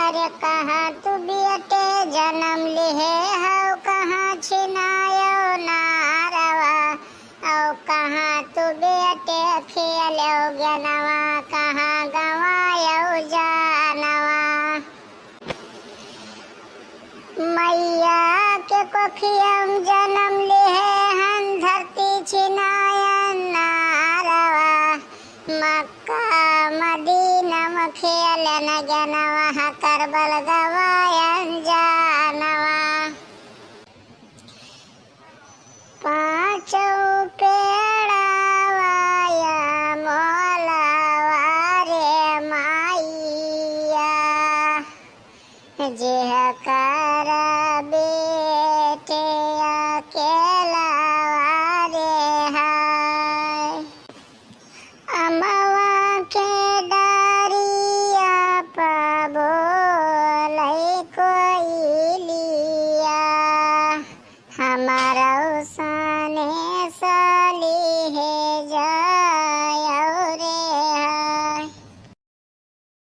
अरे कहाँ तू बेटे जन्म लिहे हौ कहाँ छिनायो नारवा औ कहाँ तू बेटे खेलो ज्ञानवा कहाँ गवायो जानवा। मैया के कोखियम जन्म लिहे हन धरती छिनायन नारवा मक्का मदीना में खेलन ज्ञानवा करबल गवायन जानवा। पाँचों पेड़ावाया मोलावा रे माइया जेह कर बेटे अकेला रे हाय। अमवा के डारिया पबो लई कोई लिया हमारा सने साली है